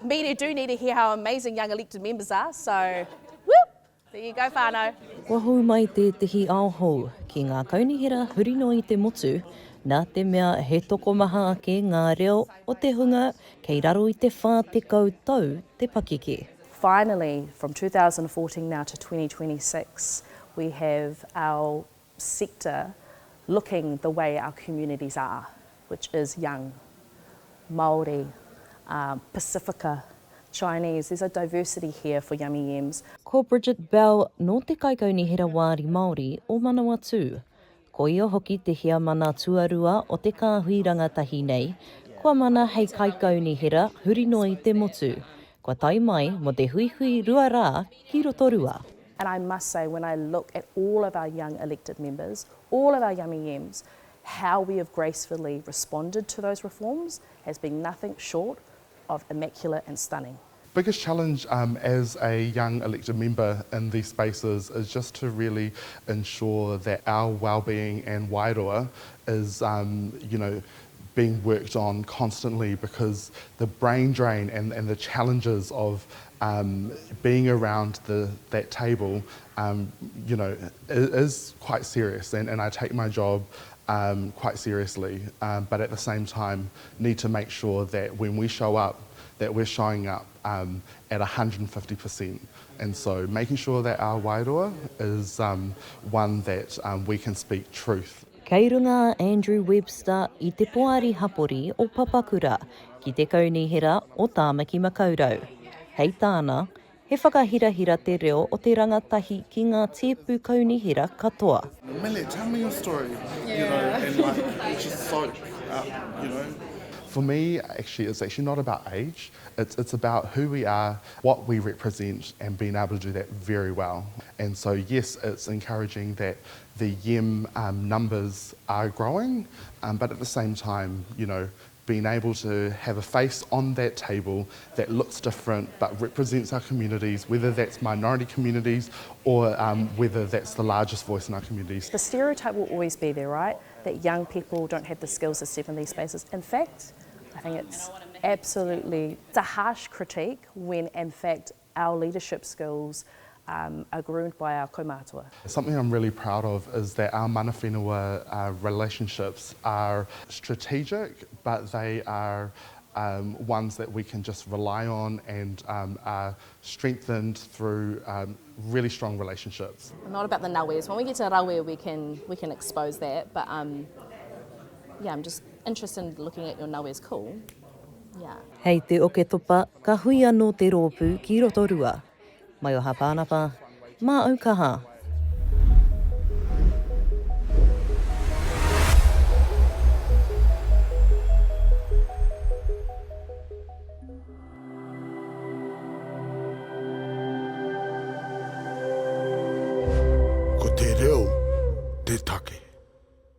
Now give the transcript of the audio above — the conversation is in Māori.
media do need to hear how amazing young elected members are, so whoop, there you go, whānau. Kua hou mai te tihi aohou ki ngā kaunihira hurino i te motu, nā te mea he tokomaha ake ngā reo o te hunga kei raro i te whā te koutou te pakeke. Finally, from 2014 now to 2026, we have our sector looking the way our communities are, which is young, Māori, Pacifica, Chinese. There's a diversity here for YEMS. Ko Bridget Bell no te kaikaunihira wāri Māori o Manawatū. Ko ia hoki te hia mana tuarua o te kāhuiranga tahi nei, kua mana hei kaikaunihira hurino i te motu. Kua tai mai mo te huihui rua rā ki roto rua. And I must say, when I look at all of our young elected members, all of our YEMS, how we have gracefully responded to those reforms has been nothing short of immaculate and stunning. Biggest challenge as a young elected member in these spaces is just to really ensure that our well-being and wairoa is, being worked on constantly, because the brain drain and the challenges of being around that table, is quite serious, and I take my job quite seriously, but at the same time need to make sure that when we show up, that we're showing up at 150%. And so making sure that our wairoa is one that we can speak truth. Kei runga Andrew Webster i te poari hapori o Papakura ki te kaunihira o Tāmaki Makaurau. Hei tāna, he whakahirahira te reo o te rangatahi ki ngā tēpu kaunihira katoa. Millie, tell me your story, and she's so, For me, actually, it's actually not about age. It's about who we are, what we represent, and being able to do that very well. And so, yes, it's encouraging that the YEM numbers are growing, but at the same time, being able to have a face on that table that looks different but represents our communities, whether that's minority communities or whether that's the largest voice in our communities. The stereotype will always be there, right? That young people don't have the skills to step in these spaces. In fact, I think it's a harsh critique when, in fact, our leadership skills are groomed by our kaumātua. Something I'm really proud of is that our mana whenua relationships are strategic, but they are ones that we can just rely on and are strengthened through really strong relationships. Not about the nawes. When we get to rawe, we can expose that, but I'm just interested in looking at your nawes. Cool. Yeah. Hei te oke topa, ka hui anō te rōpū ki roto rua. Mai o hapānapa, mā Aukaha. ko te reo